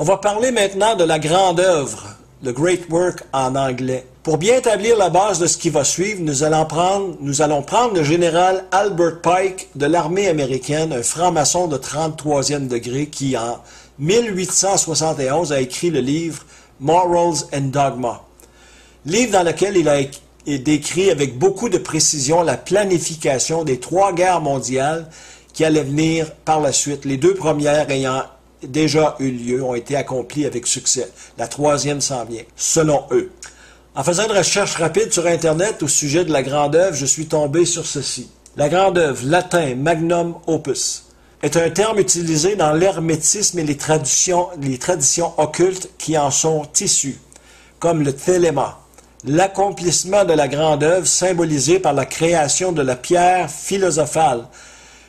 On va parler maintenant de la grande œuvre, le Great Work en anglais. Pour bien établir la base de ce qui va suivre, nous allons prendre le général Albert Pike de l'armée américaine, un franc-maçon de 33e degré qui, en 1871, a écrit le livre Morals and Dogma. Livre dans lequel il a décrit avec beaucoup de précision la planification des 3 guerres mondiales qui allaient venir par la suite. Les 2 premières ayant déjà eu lieu, ont été accomplies avec succès. La 3e s'en vient, selon eux. En faisant une recherche rapide sur Internet au sujet de la grande œuvre, je suis tombé sur ceci. La grande œuvre, latin magnum opus, est un terme utilisé dans l'hermétisme et les traditions occultes qui en sont issues, comme le théléma, l'accomplissement de la grande œuvre symbolisée par la création de la pierre philosophale,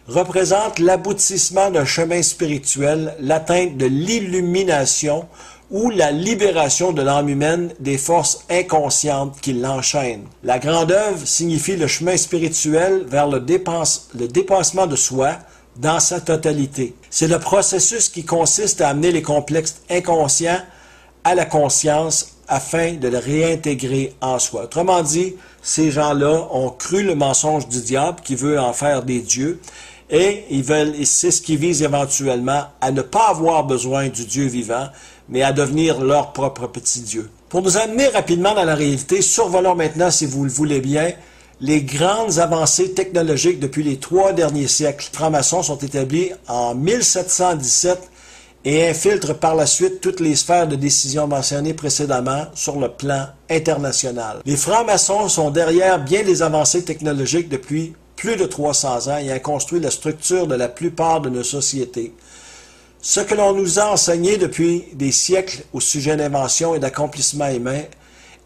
représente l'aboutissement d'un chemin spirituel, l'atteinte de l'illumination ou la libération de l'âme humaine des forces inconscientes qui l'enchaînent. La grande œuvre signifie le chemin spirituel vers le dépassement de soi dans sa totalité. C'est le processus qui consiste à amener les complexes inconscients à la conscience afin de le réintégrer en soi. Autrement dit, ces gens-là ont cru le mensonge du diable qui veut en faire des dieux et c'est ce qu'ils visent éventuellement à ne pas avoir besoin du Dieu vivant, mais à devenir leur propre petit Dieu. Pour nous amener rapidement dans la réalité, survolons maintenant, si vous le voulez bien, les grandes avancées technologiques depuis les 3 derniers siècles. Les francs-maçons sont établis en 1717 et infiltrent par la suite toutes les sphères de décision mentionnées précédemment sur le plan international. Les francs-maçons sont derrière bien des avancées technologiques depuis plus de 300 ans et ont construit la structure de la plupart de nos sociétés. Ce que l'on nous a enseigné depuis des siècles au sujet d'invention et d'accomplissement humain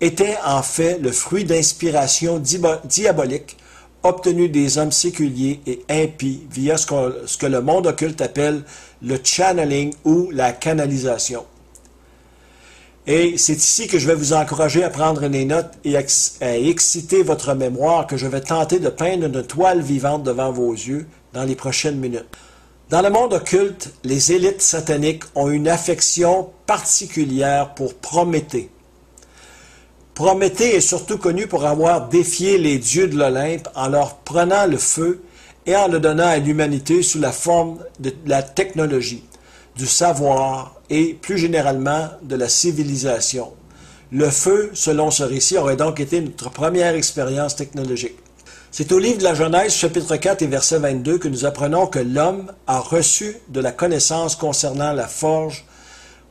était en fait le fruit d'inspiration diabolique obtenue des hommes séculiers et impies via ce que le monde occulte appelle le channeling ou la canalisation. Et c'est ici que je vais vous encourager à prendre des notes et à exciter votre mémoire que je vais tenter de peindre une toile vivante devant vos yeux dans les prochaines minutes. Dans le monde occulte, les élites sataniques ont une affection particulière pour Prométhée. Prométhée est surtout connu pour avoir défié les dieux de l'Olympe en leur prenant le feu et en le donnant à l'humanité sous la forme de la technologie, du savoir et, plus généralement, de la civilisation. Le feu, selon ce récit, aurait donc été notre première expérience technologique. C'est au livre de la Genèse, chapitre 4 et verset 22, que nous apprenons que l'homme a reçu de la connaissance concernant la forge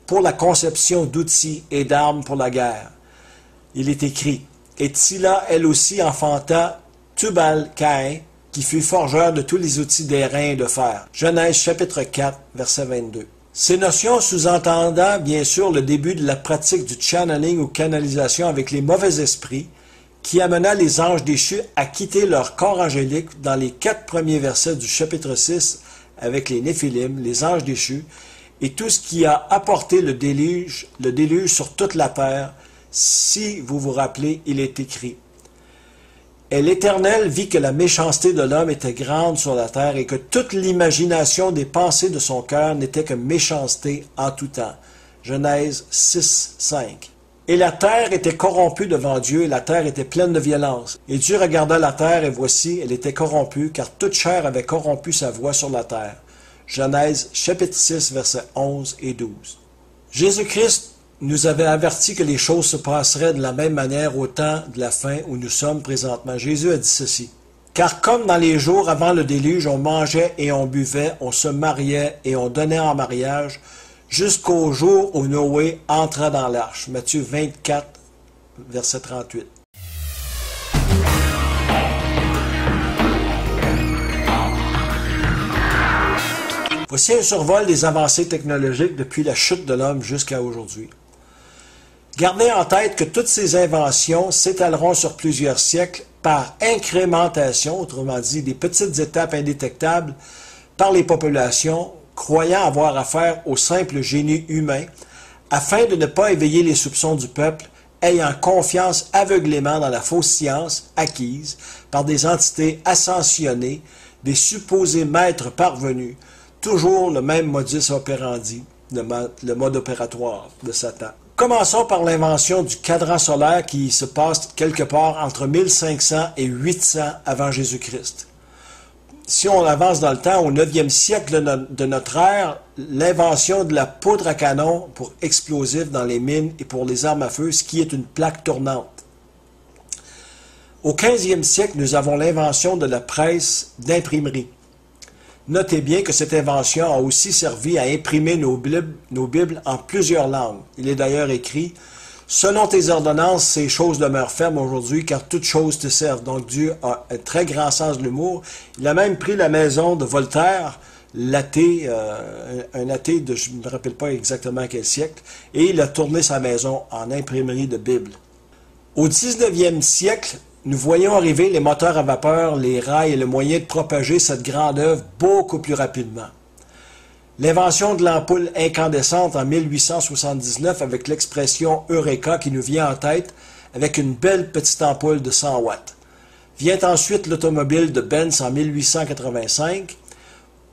pour la conception d'outils et d'armes pour la guerre. Il est écrit, « Et Tsila, elle aussi, enfanta Tubal-Caïn, qui fut forgeur de tous les outils d'airain et de fer. » Genèse, chapitre 4, verset 22. Ces notions sous-entendant, bien sûr, le début de la pratique du channeling ou canalisation avec les mauvais esprits, qui amena les anges déchus à quitter leur corps angélique dans les 4 premiers versets du chapitre 6 avec les Néphilim, les anges déchus, et tout ce qui a apporté le déluge sur toute la terre. Si vous vous rappelez, il est écrit. Et l'Éternel vit que la méchanceté de l'homme était grande sur la terre et que toute l'imagination des pensées de son cœur n'était que méchanceté en tout temps. Genèse 6, 5. Et la terre était corrompue devant Dieu, et la terre était pleine de violence. Et Dieu regarda la terre, et voici, elle était corrompue, car toute chair avait corrompu sa voix sur la terre. Genèse, chapitre 6, versets 11 et 12. Jésus-Christ nous avait averti que les choses se passeraient de la même manière au temps de la fin où nous sommes présentement. Jésus a dit ceci. « Car comme dans les jours avant le déluge, on mangeait et on buvait, on se mariait et on donnait en mariage, jusqu'au jour où Noé entra dans l'arche. » Matthieu 24, verset 38. Voici un survol des avancées technologiques depuis la chute de l'homme jusqu'à aujourd'hui. Gardez en tête que toutes ces inventions s'étaleront sur plusieurs siècles par incrémentation, autrement dit des petites étapes indétectables par les populations croyant avoir affaire au simple génie humain, afin de ne pas éveiller les soupçons du peuple, ayant confiance aveuglément dans la fausse science acquise par des entités ascensionnées, des supposés maîtres parvenus, toujours le même modus operandi, le mode opératoire de Satan. Commençons par l'invention du cadran solaire qui se passe quelque part entre 1500 et 800 avant Jésus-Christ. Si on avance dans le temps, au 9e siècle de notre ère, l'invention de la poudre à canon pour explosifs dans les mines et pour les armes à feu, ce qui est une plaque tournante. Au 15e siècle, nous avons l'invention de la presse d'imprimerie. Notez bien que cette invention a aussi servi à imprimer nos Bibles en plusieurs langues. Il est d'ailleurs écrit « Selon tes ordonnances, ces choses demeurent fermes aujourd'hui, car toutes choses te servent. » Donc Dieu a un très grand sens de l'humour. Il a même pris la maison de Voltaire, l'athée, un athée de je ne me rappelle pas exactement quel siècle, et il a tourné sa maison en imprimerie de Bibles. Au 19e siècle, nous voyons arriver les moteurs à vapeur, les rails et le moyen de propager cette grande œuvre beaucoup plus rapidement. L'invention de l'ampoule incandescente en 1879 avec l'expression « Eureka » qui nous vient en tête avec une belle petite ampoule de 100 watts. Vient ensuite l'automobile de Benz en 1885.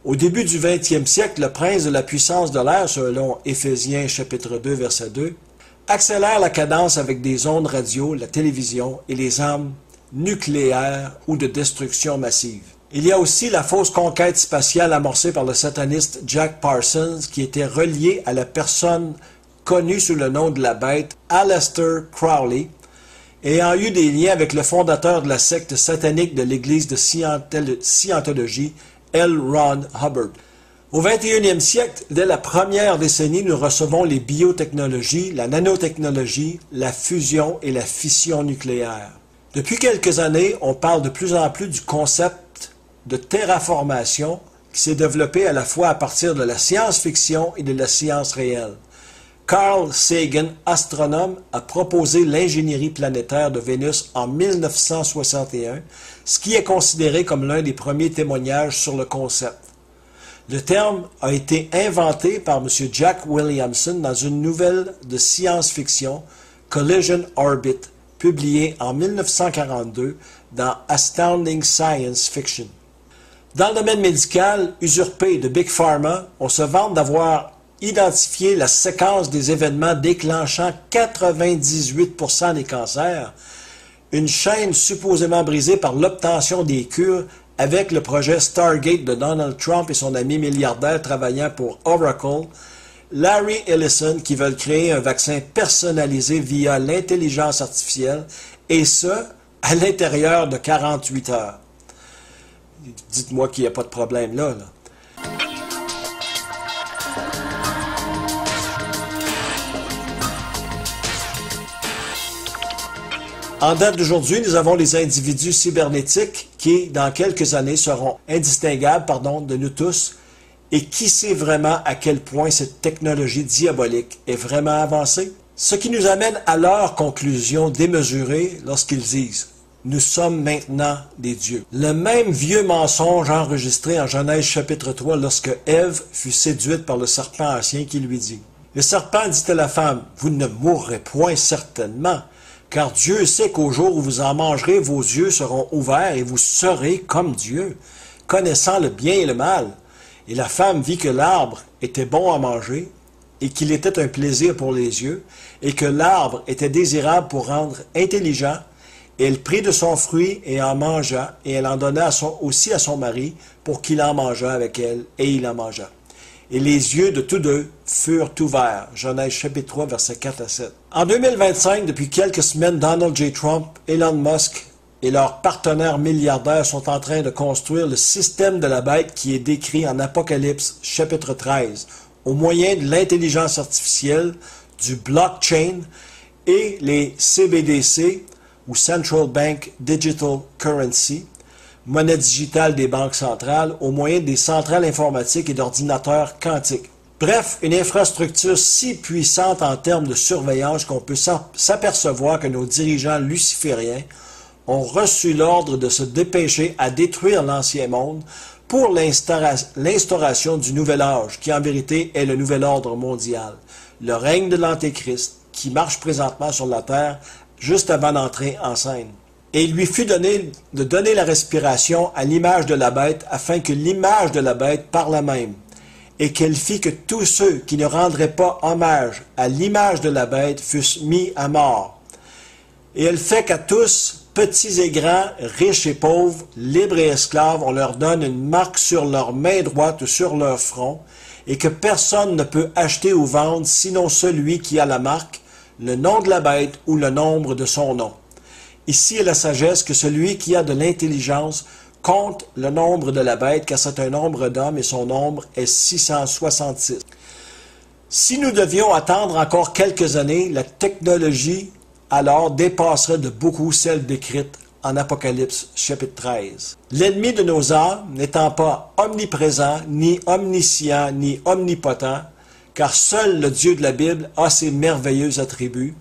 Au début du 20e siècle, le prince de la puissance de l'air, selon Éphésiens chapitre 2 verset 2, accélère la cadence avec des ondes radio, la télévision et les armes nucléaires ou de destruction massive. Il y a aussi la fausse conquête spatiale amorcée par le sataniste Jack Parsons qui était relié à la personne connue sous le nom de la bête Aleister Crowley, ayant eu des liens avec le fondateur de la secte satanique de l'église de Scientologie, L. Ron Hubbard. Au 21e siècle, dès la première décennie, nous recevons les biotechnologies, la nanotechnologie, la fusion et la fission nucléaire. Depuis quelques années, on parle de plus en plus du concept de terraformation qui s'est développé à la fois à partir de la science-fiction et de la science réelle. Carl Sagan, astronome, a proposé l'ingénierie planétaire de Vénus en 1961, ce qui est considéré comme l'un des premiers témoignages sur le concept. Le terme a été inventé par M. Jack Williamson dans une nouvelle de science-fiction, Collision Orbit, publiée en 1942 dans Astounding Science Fiction. Dans le domaine médical, usurpé de Big Pharma, on se vante d'avoir identifié la séquence des événements déclenchant 98% des cancers, une chaîne supposément brisée par l'obtention des cures avec le projet Stargate de Donald Trump et son ami milliardaire travaillant pour Oracle, Larry Ellison qui veulent créer un vaccin personnalisé via l'intelligence artificielle, et ce, à l'intérieur de 48 heures. Dites-moi qu'il n'y a pas de problème là. En date d'aujourd'hui, nous avons les individus cybernétiques qui, dans quelques années, seront indistinguables, de nous tous, et qui sait vraiment à quel point cette technologie diabolique est vraiment avancée? Ce qui nous amène à leur conclusion démesurée lorsqu'ils disent « Nous sommes maintenant des dieux ». Le même vieux mensonge enregistré en Genèse chapitre 3 lorsque Ève fut séduite par le serpent ancien qui lui dit « Le serpent dit à la femme « Vous ne mourrez point certainement ». Car Dieu sait qu'au jour où vous en mangerez, vos yeux seront ouverts et vous serez comme Dieu, connaissant le bien et le mal. Et la femme vit que l'arbre était bon à manger et qu'il était un plaisir pour les yeux et que l'arbre était désirable pour rendre intelligent. Et elle prit de son fruit et en mangea et elle en donna aussi à son mari pour qu'il en mangeât avec elle et il en mangea. Et les yeux de tous deux furent ouverts. Genèse chapitre 3, versets 4 à 7. En 2025, depuis quelques semaines, Donald J. Trump, Elon Musk et leurs partenaires milliardaires sont en train de construire le système de la bête qui est décrit en Apocalypse chapitre 13, au moyen de l'intelligence artificielle, du blockchain et les CBDC, ou Central Bank Digital Currency, monnaie digitale des banques centrales, au moyen des centrales informatiques et d'ordinateurs quantiques. Bref, une infrastructure si puissante en termes de surveillance qu'on peut s'apercevoir que nos dirigeants lucifériens ont reçu l'ordre de se dépêcher à détruire l'ancien monde pour l'instauration du nouvel âge, qui en vérité est le nouvel ordre mondial, le règne de l'Antéchrist, qui marche présentement sur la terre juste avant d'entrer en scène. Et il lui fut donné de donner la respiration à l'image de la bête, afin que l'image de la bête parle même. et qu'elle fit que tous ceux qui ne rendraient pas hommage à l'image de la bête fussent mis à mort. Et elle fait qu'à tous, petits et grands, riches et pauvres, libres et esclaves, on leur donne une marque sur leur main droite ou sur leur front, et que personne ne peut acheter ou vendre sinon celui qui a la marque, le nom de la bête ou le nombre de son nom. Ici est la sagesse que celui qui a de l'intelligence compte le nombre de la bête, car c'est un nombre d'hommes et son nombre est 666. Si nous devions attendre encore quelques années, la technologie alors dépasserait de beaucoup celle décrite en Apocalypse chapitre 13. L'ennemi de nos âmes n'étant pas omniprésent, ni omniscient, ni omnipotent, car seul le Dieu de la Bible a ses merveilleux attributs,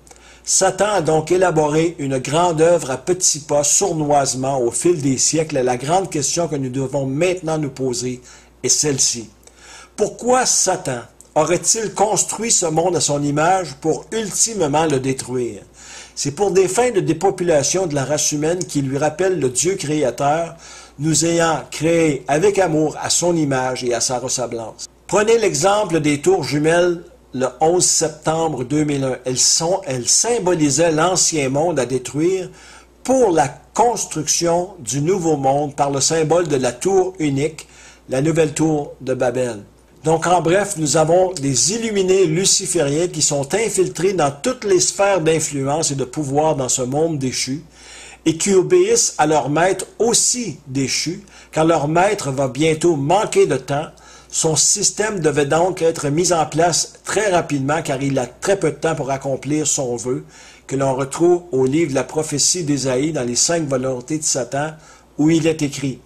Satan a donc élaboré une grande œuvre à petits pas, sournoisement, au fil des siècles, et la grande question que nous devons maintenant nous poser est celle-ci. Pourquoi Satan aurait-il construit ce monde à son image pour ultimement le détruire? C'est pour des fins de dépopulation de la race humaine qui lui rappelle le Dieu créateur, nous ayant créés avec amour à son image et à sa ressemblance. Prenez l'exemple des tours jumelles le 11 septembre 2001. Elles symbolisaient l'ancien monde à détruire pour la construction du nouveau monde par le symbole de la tour unique, la nouvelle tour de Babel. Donc, en bref, nous avons des illuminés lucifériens qui sont infiltrés dans toutes les sphères d'influence et de pouvoir dans ce monde déchu et qui obéissent à leur maître aussi déchu, car leur maître va bientôt manquer de temps. Son système devait donc être mis en place très rapidement car il a très peu de temps pour accomplir son vœu que l'on retrouve au livre de la prophétie d'Ésaïe dans les 5 volontés de Satan où il est écrit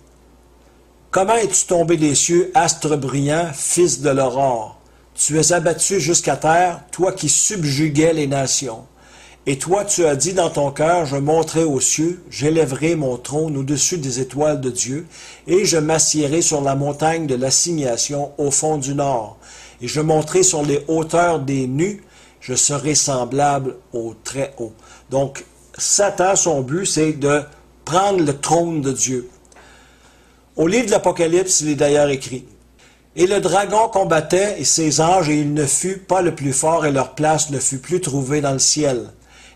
« Comment es-tu tombé des cieux, astre brillant, fils de l'aurore? Tu es abattu jusqu'à terre, toi qui subjuguais les nations. Et toi tu as dit dans ton cœur, je monterai aux cieux, j'élèverai mon trône au-dessus des étoiles de Dieu, et je m'assiérai sur la montagne de l'assignation au fond du nord. Et je monterai sur les hauteurs des nus, je serai semblable au très haut. » Donc, Satan, son but, c'est de prendre le trône de Dieu. Au livre de l'Apocalypse, il est d'ailleurs écrit « Et le dragon combattait et ses anges, et il ne fut pas le plus fort, et leur place ne fut plus trouvée dans le ciel.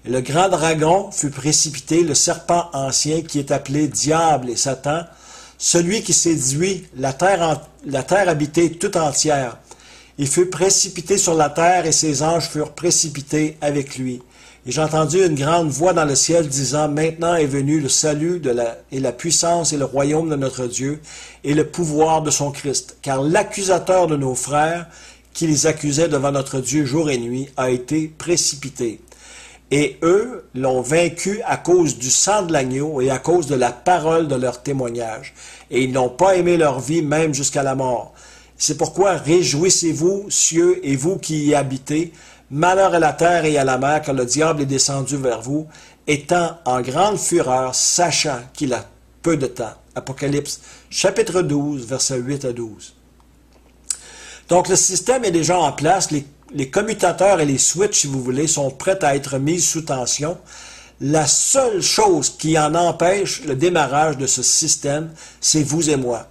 Et le grand dragon fut précipité, le serpent ancien, qui est appelé Diable et Satan, celui qui séduit la terre habitée tout entière. Il fut précipité sur la terre, et ses anges furent précipités avec lui. Et j'ai entendu une grande voix dans le ciel disant, « Maintenant est venu le salut et la puissance et le royaume de notre Dieu et le pouvoir de son Christ. Car l'accusateur de nos frères, qui les accusait devant notre Dieu jour et nuit, a été précipité. Et eux l'ont vaincu à cause du sang de l'agneau et à cause de la parole de leur témoignage. Et ils n'ont pas aimé leur vie même jusqu'à la mort. C'est pourquoi réjouissez-vous, cieux, et vous qui y habitez. Malheur à la terre et à la mer, car le diable est descendu vers vous, étant en grande fureur, sachant qu'il a peu de temps. » Apocalypse, chapitre 12, versets 8 à 12. Donc, le système est déjà en place. Les commutateurs et les switches, si vous voulez, sont prêts à être mis sous tension. La seule chose qui en empêche le démarrage de ce système, c'est vous et moi.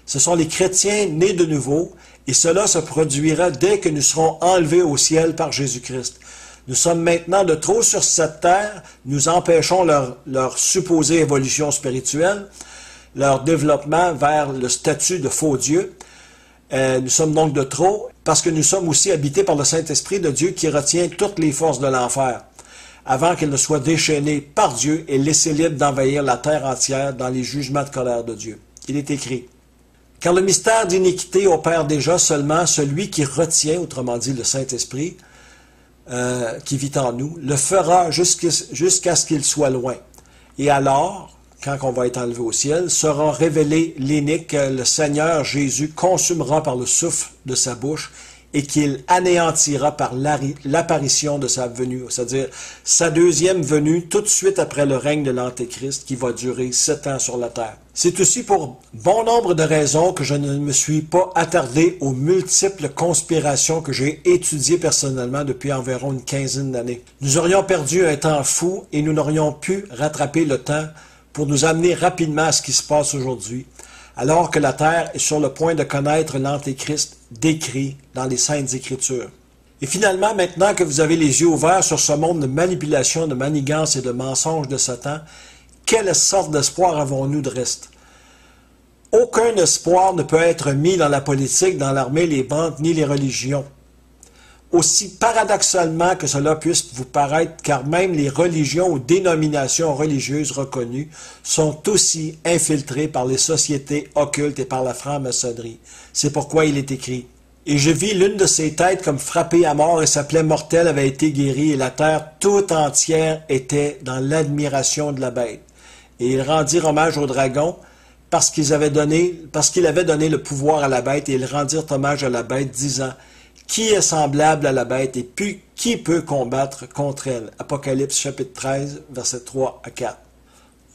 Ce sont les chrétiens nés de nouveau, et cela se produira dès que nous serons enlevés au ciel par Jésus-Christ. Nous sommes maintenant de trop sur cette terre, nous empêchons leur supposée évolution spirituelle, leur développement vers le statut de faux Dieu. Nous sommes donc de trop, parce que nous sommes aussi habités par le Saint-Esprit de Dieu qui retient toutes les forces de l'enfer, avant qu'elles ne soient déchaînées par Dieu et laissées libres d'envahir la terre entière dans les jugements de colère de Dieu. Il est écrit, « Car le mystère d'iniquité opère déjà seulement celui qui retient, autrement dit le Saint-Esprit, qui vit en nous, le fera jusqu'à ce qu'il soit loin. Et alors, quand on va être enlevé au ciel, sera révélé l'inique que le Seigneur Jésus consumera par le souffle de sa bouche et qu'il anéantira par l'apparition de sa venue, c'est-à-dire sa deuxième venue tout de suite après le règne de l'Antéchrist qui va durer 7 ans sur la terre. C'est aussi pour bon nombre de raisons que je ne me suis pas attardé aux multiples conspirations que j'ai étudiées personnellement depuis environ une quinzaine d'années. Nous aurions perdu un temps fou et nous n'aurions pu rattraper le temps pour nous amener rapidement à ce qui se passe aujourd'hui. alors que la terre est sur le point de connaître l'Antéchrist décrit dans les Saintes Écritures. Et finalement, maintenant que vous avez les yeux ouverts sur ce monde de manipulation, de manigance et de mensonges de Satan, quelle sorte d'espoir avons-nous de reste? Aucun espoir ne peut être mis dans la politique, dans l'armée, les banques, ni les religions. Aussi paradoxalement que cela puisse vous paraître, car même les religions ou dénominations religieuses reconnues sont aussi infiltrées par les sociétés occultes et par la franc-maçonnerie. C'est pourquoi il est écrit: « Et je vis l'une de ses têtes comme frappée à mort, et sa plaie mortelle avait été guérie, et la terre tout entière était dans l'admiration de la bête. Et ils rendirent hommage au dragon, parce qu'il avait donné le pouvoir à la bête, et ils rendirent hommage à la bête, disant: qui est semblable à la bête, et puis qui peut combattre contre elle? » Apocalypse chapitre 13, versets 3 à 4.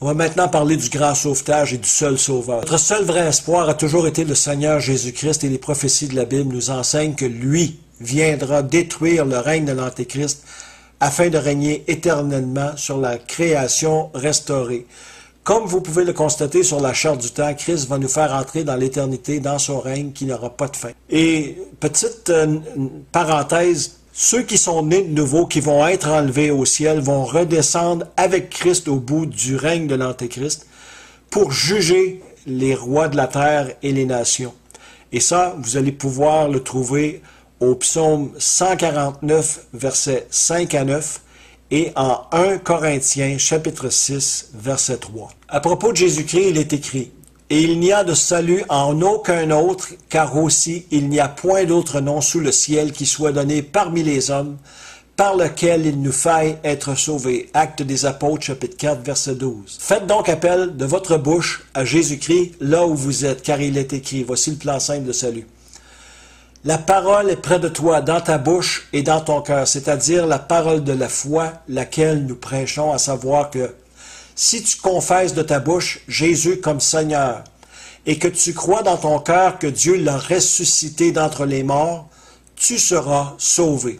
On va maintenant parler du grand sauvetage et du seul sauveur. Notre seul vrai espoir a toujours été le Seigneur Jésus-Christ, et les prophéties de la Bible nous enseignent que lui viendra détruire le règne de l'Antéchrist afin de régner éternellement sur la création restaurée. Comme vous pouvez le constater sur la charte du temps, Christ va nous faire entrer dans l'éternité, dans son règne qui n'aura pas de fin. Et petite parenthèse, ceux qui sont nés de nouveau, qui vont être enlevés au ciel, vont redescendre avec Christ au bout du règne de l'Antéchrist pour juger les rois de la terre et les nations. Et ça, vous allez pouvoir le trouver au psaume 149, versets 5 à 9, et en 1 Corinthiens, chapitre 6, verset 3. À propos de Jésus-Christ, il est écrit: « Et il n'y a de salut en aucun autre, car aussi il n'y a point d'autre nom sous le ciel qui soit donné parmi les hommes, par lequel il nous faille être sauvés. » Actes des Apôtres, chapitre 4, verset 12. Faites donc appel de votre bouche à Jésus-Christ là où vous êtes, car il est écrit: « Voici le plan simple de salut. » La parole est près de toi, dans ta bouche et dans ton cœur, c'est-à-dire la parole de la foi, laquelle nous prêchons, à savoir que si tu confesses de ta bouche Jésus comme Seigneur, et que tu crois dans ton cœur que Dieu l'a ressuscité d'entre les morts, tu seras sauvé.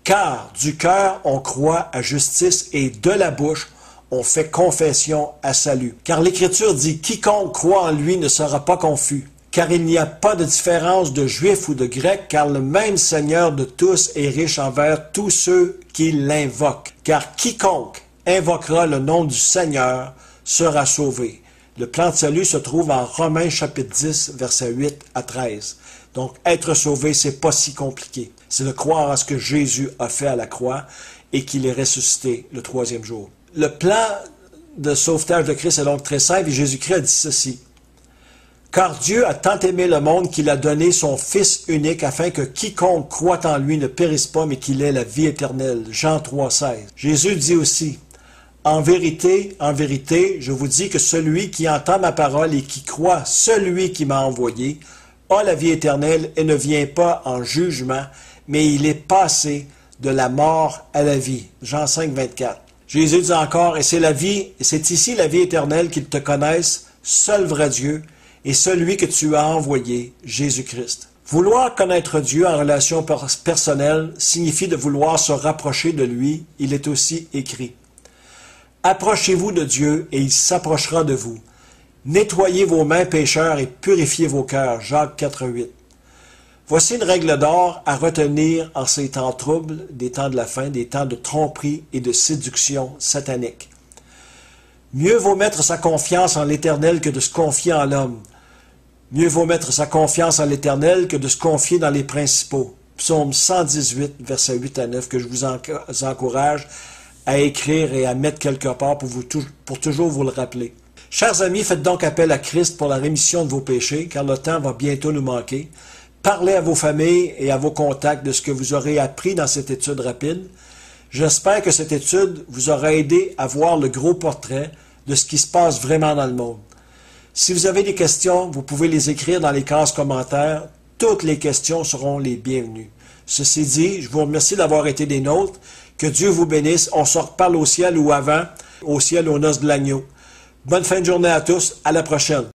Car du cœur on croit à justice, et de la bouche on fait confession à salut. Car l'Écriture dit: « Quiconque croit en lui ne sera pas confus. » Car il n'y a pas de différence de juif ou de grec, car le même Seigneur de tous est riche envers tous ceux qui l'invoquent. Car quiconque invoquera le nom du Seigneur sera sauvé. Le plan de salut se trouve en Romains chapitre 10, versets 8 à 13. Donc, être sauvé, c'est pas si compliqué. C'est de croire à ce que Jésus a fait à la croix et qu'il est ressuscité le troisième jour. Le plan de sauvetage de Christ est donc très simple, et Jésus-Christ a dit ceci: « Car Dieu a tant aimé le monde qu'il a donné son Fils unique, afin que quiconque croit en lui ne périsse pas, mais qu'il ait la vie éternelle. » Jean 3, 16. Jésus dit aussi: « en vérité, je vous dis que celui qui entend ma parole et qui croit celui qui m'a envoyé a la vie éternelle et ne vient pas en jugement, mais il est passé de la mort à la vie. » Jean 5, 24. Jésus dit encore: « Et c'est la vie, et c'est ici la vie éternelle, qu'ils te connaissent, seul vrai Dieu, et celui que tu as envoyé, Jésus-Christ. » Vouloir connaître Dieu en relation personnelle signifie de vouloir se rapprocher de lui. Il est aussi écrit: « Approchez-vous de Dieu, et il s'approchera de vous. Nettoyez vos mains pécheurs et purifiez vos cœurs. » Jacques 4, 8. Voici une règle d'or à retenir en ces temps troubles, des temps de la fin, des temps de tromperie et de séduction satanique. Mieux vaut mettre sa confiance en l'Éternel que de se confier en l'homme. Mieux vaut mettre sa confiance en l'Éternel que de se confier dans les principaux. Psaume 118, versets 8 à 9, que je vous encourage à écrire et à mettre quelque part pour toujours vous le rappeler. Chers amis, faites donc appel à Christ pour la rémission de vos péchés, car le temps va bientôt nous manquer. Parlez à vos familles et à vos contacts de ce que vous aurez appris dans cette étude rapide. J'espère que cette étude vous aura aidé à voir le gros portrait de ce qui se passe vraiment dans le monde. Si vous avez des questions, vous pouvez les écrire dans les cases commentaires. Toutes les questions seront les bienvenues. Ceci dit, je vous remercie d'avoir été des nôtres. Que Dieu vous bénisse. On se reparle au ciel ou avant, au ciel aux noces de l'agneau. Bonne fin de journée à tous. À la prochaine.